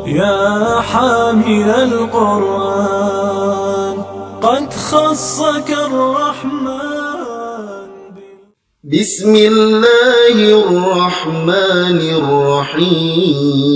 يا حامل القرآن قد خصك الرحمن. بسم الله الرحمن الرحيم.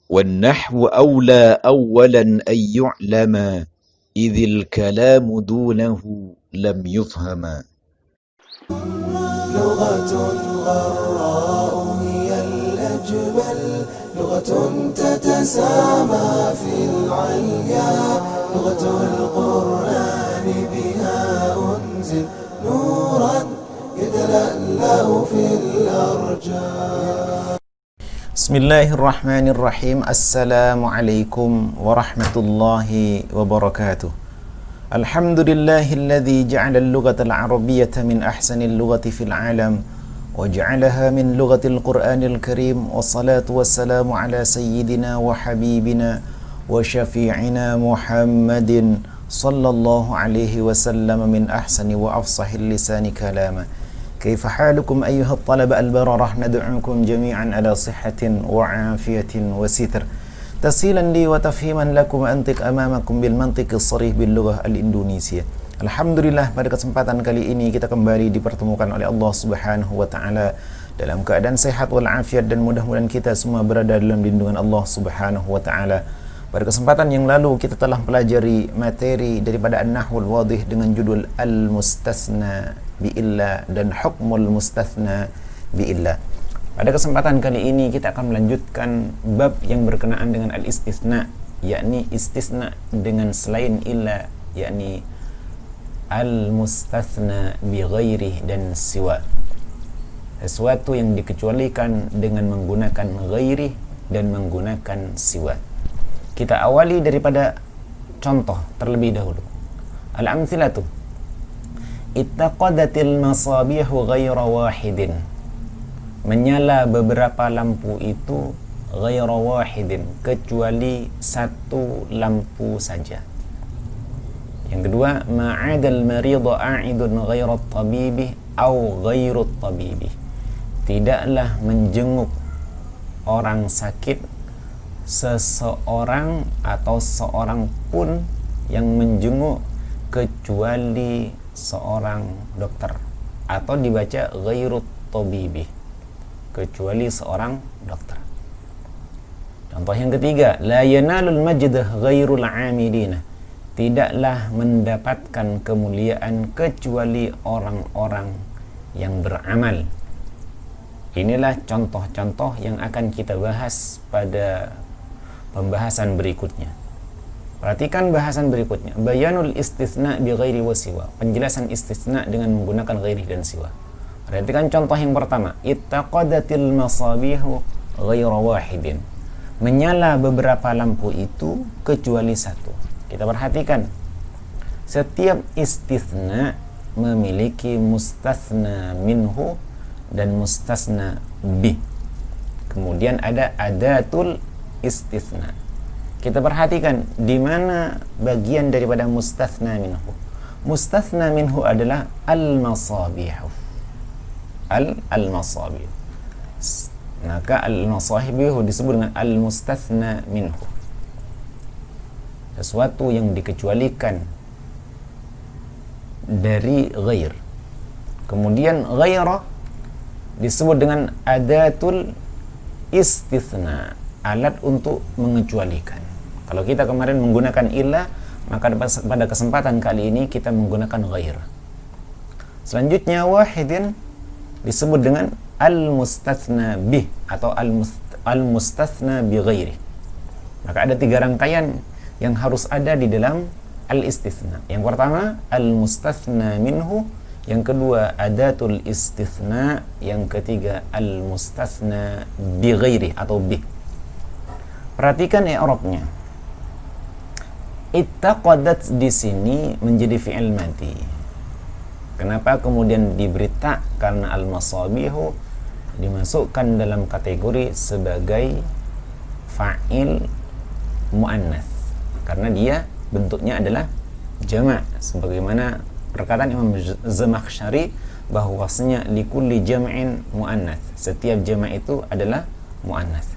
والنحو أولى أولا أن يعلم إذ الكلام دونه لم يفهم. لغة غراء هي الأجمل، لغة تتسامى في العليا، لغة القرآن بها أنزل نورا يتلألأ في الأرجاء. Bismillahirrahmanirrahim. Assalamualaikum warahmatullahi wabarakatuh. Alhamdulillahilladzi ja'ala al-lughata al-arabiyyata min ahsanil lughati fil alam wa ja'alaha min lughatil qur'anil karim. Wassalatu wassalamu ala sayyidina wa habibina wa syafi'ina Muhammadin sallallahu alaihi wasallam min ahsani wa afsahil lisani kalama. كيف حالكم أيها الطلبة البررة؟ ندعوكم جميعا على صحة وعافية وستر تسهيلا لي وتفهيما لكم أنطق أمامكم بالمنطق الصريح باللغة الإندونيسية. Alhamdulillah, pada kesempatan kali ini kita kembali dipertemukan oleh Allah Subhanahu wa taala dalam keadaan sehat walafiat, dan mudah-mudahan kita semua berada dalam lindungan Allah Subhanahu wa taala. Pada kesempatan yang lalu kita telah pelajari materi daripada An-Nahwul Wadih dengan judul Al-Mustasna bi'illah dan Hukmul Mustasna bi'illah. Pada kesempatan kali ini kita akan melanjutkan bab yang berkenaan dengan al-istisna, yakni istisna dengan selain illah, yakni al-mustasna bi ghairi dan siwa. Sesuatu yang dikecualikan dengan menggunakan ghairi dan menggunakan siwa. Kita awali daripada contoh terlebih dahulu. Al-amthilatu. Ittaqadatil masabihu ghaira wahidin. Menyala beberapa lampu itu ghaira wahidin, kecuali satu lampu saja. Yang kedua, ma'adal maridha a'idun ghaira tabibi au ghairu tabibi. Tidaklah menjenguk orang sakit seseorang atau seorang pun yang menjenguk kecuali seorang dokter, atau dibaca ghairu tabibi, kecuali seorang dokter. Contoh yang ketiga, la yanalul majdah ghairul amilina. Tidaklah mendapatkan kemuliaan kecuali orang-orang yang beramal. Inilah contoh-contoh yang akan kita bahas pada pembahasan berikutnya. Perhatikan bahasan berikutnya, bayanul istisna bi ghairi wa siwa, penjelasan istisna dengan menggunakan ghairi dan siwa. Perhatikan contoh yang pertama, ittaqadatil masabihu ghaira wahidin. Menyala beberapa lampu itu kecuali satu. Kita perhatikan, setiap istisna memiliki mustasna minhu dan mustasna bi. Kemudian ada adatul istisna. Kita perhatikan di mana bagian daripada mustasna minhu. Mustasna minhu adalah al-masabihu. Al-masabih. Maka al-masabihu disebut dengan al-mustasna minhu. Sesuatu yang dikecualikan dari ghair. Kemudian ghairah disebut dengan adatul istisna, alat untuk mengecualikan. Kalau kita kemarin menggunakan illah, maka pada kesempatan kali ini kita menggunakan ghair. Selanjutnya wahidin disebut dengan al-mustathna bih atau al-mustathna bi ghairi. Maka ada tiga rangkaian yang harus ada di dalam al-istithna. Yang pertama al-mustathna minhu, yang kedua adatul istithna, yang ketiga al-mustathna bi ghairi atau bi. Perhatikan i'rabnya. Ittaqadat di sini menjadi fi'il madhi. Kenapa kemudian diberi ta? Karena al-masabihu dimasukkan dalam kategori sebagai fa'il mu'annas, karena dia bentuknya adalah jama', sebagaimana perkataan Imam Zamakhsyari bahwasanya likulli jam'in muannats, setiap jama' itu adalah muannats.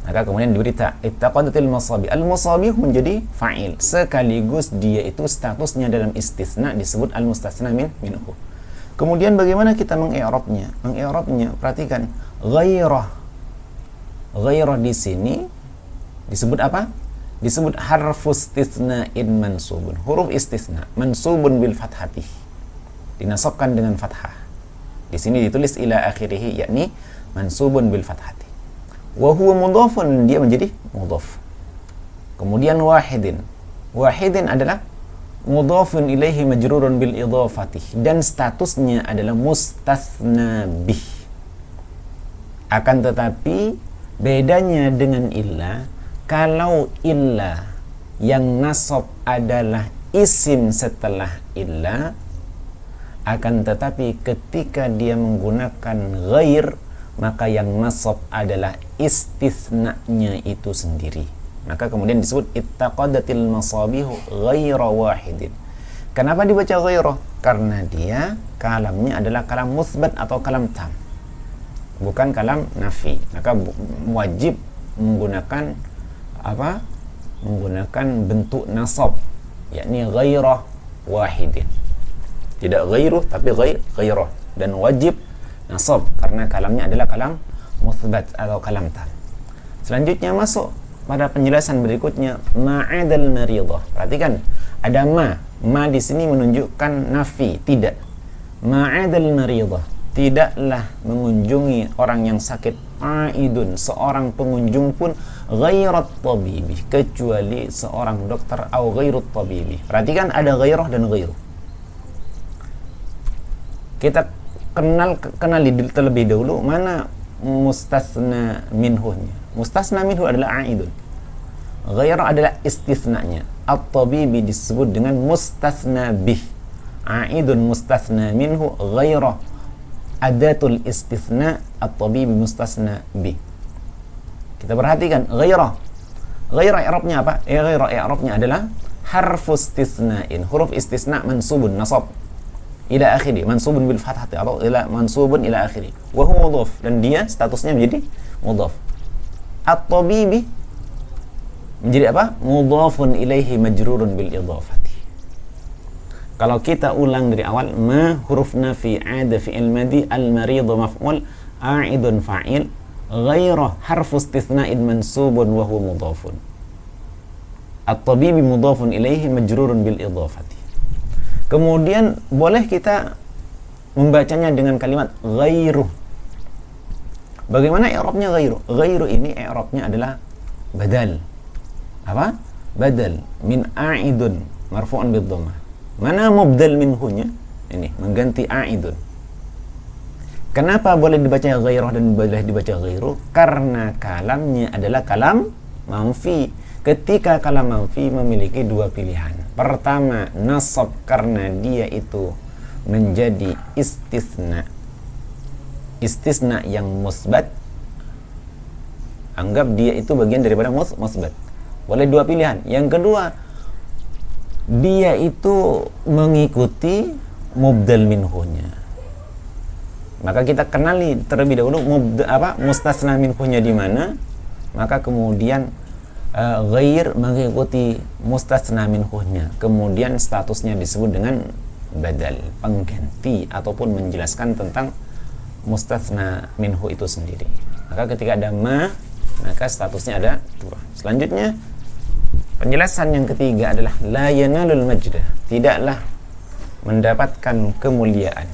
Maka kemudian diberi ittaqadatil masabi. Al-masabih menjadi fa'il, sekaligus dia itu statusnya dalam istisna disebut al-mustasna minhu. Kemudian bagaimana kita mengi'rabnya? Mengi'rabnya, perhatikan, ghairah. Ghairah di sini disebut apa? Disebut harfus istisna'in mansubun. Huruf istisna mansubun bil fathati. Dinasabkan dengan fathah. Di sini ditulis ila akhirih, yakni mansubun bil fathati. Wa huwa mudhafun, dia menjadi mudhaf. Kemudian wahidin. Wahidin adalah mudhafun ilaihi majrurun bil idhafati, dan statusnya adalah mustasna bih. Akan tetapi bedanya dengan illa, kalau illa yang nasab adalah isim setelah illa, akan tetapi ketika dia menggunakan ghair, maka yang nasab adalah istisna-nya itu sendiri. Maka kemudian disebut ittaqadatil masabihu ghaira wahidin. Kenapa dibaca ghaira? Karena dia kalamnya adalah kalam musbat atau kalam tam, bukan kalam nafi. Maka wajib menggunakan apa? Menggunakan bentuk nasab, yakni ghairah wahidin. Tidak ghairu tapi ghairah, dan wajib nasab karena kalamnya adalah kalam musbat atau kalam tam. Selanjutnya masuk pada penjelasan berikutnya, ma'adal maridah. Perhatikan, ada ma di sini menunjukkan nafi, tidak. Ma'adal maridah, tidaklah mengunjungi orang yang sakit. Aidun, seorang pengunjung pun, ghairat tabibi, kecuali seorang dokter, atau ghairut tabibi. Perhatikan, ada ghairah dan ghairu. Kita kenali terlebih dahulu mana mustasna minhunya. Mustasna minhu adalah aidun. Ghairah adalah istisnanya. At-tabibi disebut dengan mustasna bih. Aidun mustasna minhu, ghairah adatul istisna, at-tabibi mustasna bih. Kita perhatikan ghairah. Ghairah i'rabnya apa? Ghairah i'rabnya adalah harfus istisna'in, huruf istisna mansubun, nasab ila akhiri, mansubun bil fathati atau ila mansubun ila akhiri. Wa huwa mudhaf, dan dia statusnya menjadi mudhaf. At-tabibi menjadi apa? Mudhafun ilaihi majrurun bil idhafati. Kalau kita ulang dari awal, ma huruf nafi, ada fi'il madi, al-marid maf'ul, a'idun fa'il, ghairah harfu istithna'in mansubun wa huwa mudhafun. At-tabibi mudhafun ilaihi majrurun bil idhafati. Kemudian boleh kita membacanya dengan kalimat ghairu. Bagaimana i'rabnya ghairu? Ghairu ini i'rabnya adalah badal. Apa? Badal min a'idun marfu'un bid dhammah. Mana mubdal minhunya? Ini mengganti a'idun. Kenapa boleh dibaca ghairah dan boleh dibaca ghairu? Karena kalamnya adalah kalam manfi. Ketika kalam manfi memiliki dua pilihan. Pertama, nasab karena dia itu menjadi istisna. Istisna yang musbat. Anggap dia itu bagian daripada musbat. Boleh dua pilihan. Yang kedua, dia itu mengikuti mubdal minhunya. Maka kita kenali terlebih dahulu mustasna minhunya di mana. Maka kemudian ghair mengikuti mustasna minhunya. Kemudian statusnya disebut dengan badal, pengganti ataupun menjelaskan tentang mustasna minhu itu sendiri. Maka ketika ada ma, maka statusnya ada dua. Selanjutnya penjelasan yang ketiga adalah la yanalul majda, tidaklah mendapatkan kemuliaan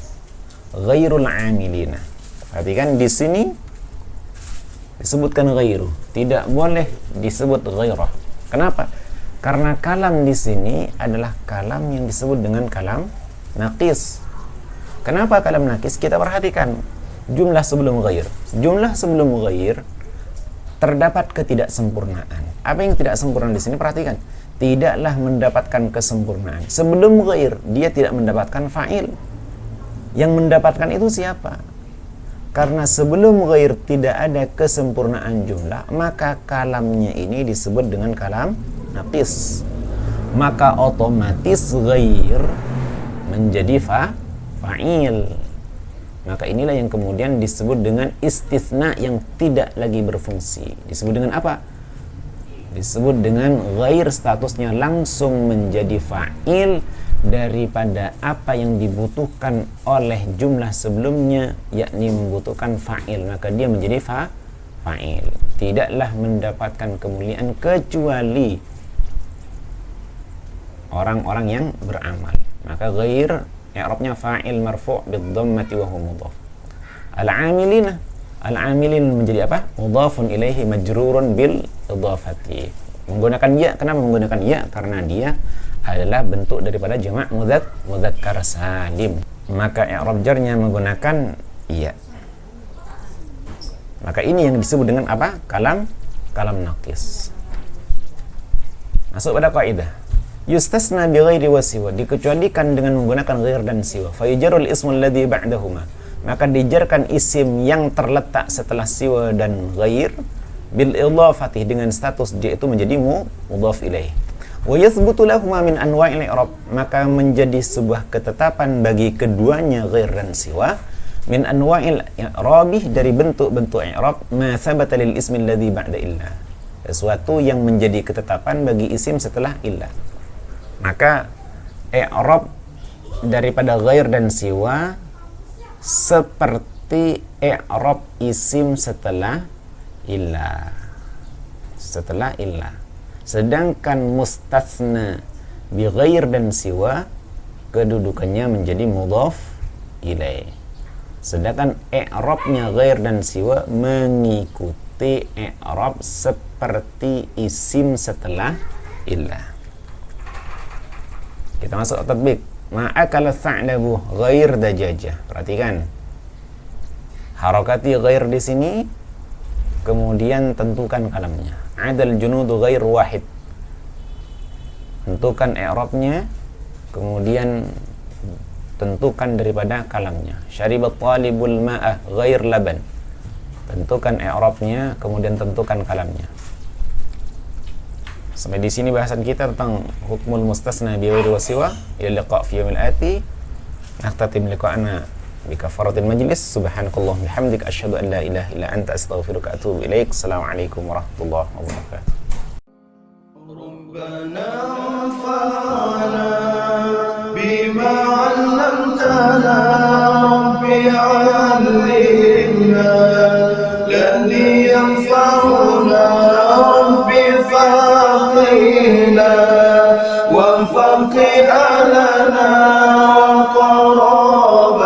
ghairul amilina. Perhatikan di sini disebutkan ghairu, tidak boleh disebut ghairah. Kenapa? Karena kalam di sini adalah kalam yang disebut dengan kalam naqis. Kenapa kalam naqis? Kita perhatikan jumlah sebelum ghair. Jumlah sebelum ghair terdapat ketidaksempurnaan. Apa yang tidak sempurna di sini? Perhatikan, tidaklah mendapatkan kesempurnaan. Sebelum ghair, dia tidak mendapatkan fa'il. Yang mendapatkan itu siapa? Karena sebelum ghair tidak ada kesempurnaan jumlah, maka kalamnya ini disebut dengan kalam naqis. maka otomatis ghair menjadi fa'il. Maka inilah yang kemudian disebut dengan istisna yang tidak lagi berfungsi. Disebut dengan apa? Disebut dengan ghair, statusnya langsung menjadi fa'il daripada apa yang dibutuhkan oleh jumlah sebelumnya, yakni membutuhkan fa'il, maka dia menjadi fa'il. Tidaklah mendapatkan kemuliaan kecuali orang-orang yang beramal. Maka ghair i'rabnya fa'il marfu' bid-dhammati wa huwa mudhaf. Al-'amilin menjadi apa? Mudhafun ilaihi majrurun bil idhafati. Menggunakan ya, kenapa menggunakan ya? Karena dia adalah bentuk daripada jamak mudzakkar salim. Maka i'rab jarnya menggunakan ya. Maka ini yang disebut dengan apa? Kalam naqis. Masuk pada kaidah. Yustasna bi ghairi wa siwa, dikecualikan dengan menggunakan ghair dan siwa. Fa yujarrul ismu alladhi ba'dahuma, maka dijarkan isim yang terletak setelah siwa dan ghair bil idhafati, dengan status dia itu menjadi mudhaf ilaih. Wa yathbutu lahuma min anwa'il i'rab, maka menjadi sebuah ketetapan bagi keduanya ghair dan siwa min anwa'il i'rabih, dari bentuk-bentuk i'rab ma thabata lil ismi alladhi ba'da illa, sesuatu yang menjadi ketetapan bagi isim setelah illa. Maka i'rab daripada ghair dan siwa seperti i'rab isim setelah illa. Sedangkan mustatsna bi ghair dan siwa kedudukannya menjadi mudhaf ilaih. Sedangkan i'rabnya ghair dan siwa mengikuti i'rab seperti isim setelah illa. Kita masuk tatbik. Ma'akala tha'labu ghair dajajah. Perhatikan. Harakati ghair di sini, kemudian tentukan kalamnya. Adal junudu ghair wahid. Tentukan i'rabnya, kemudian tentukan daripada kalamnya. Syaribat talibul ma'ah ghair laban. Tentukan i'rabnya, kemudian tentukan kalamnya. Sampai di sini bahasan kita tentang hukmul mustasna bi ghairi wa siwa. Ila liqa fi yaumil ati. Nahtatim liqa'ana bi kafaratil majlis. Subhanakallah bihamdik asyhadu an la ilaha illa anta astaghfiruka wa atubu ilaik. Assalamualaikum warahmatullahi wabarakatuh. ربنا انفعنا بما علمتنا ربي علمنا الذي ينفعنا ربي فقهنا وفقه لنا وقراباتي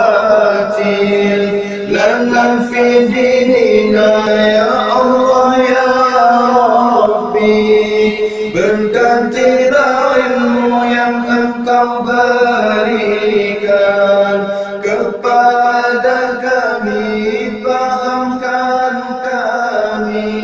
لنا في ديننا يا الله يا ربي berganti ilmu yang engkau berikan kepada kami, pahamkan kami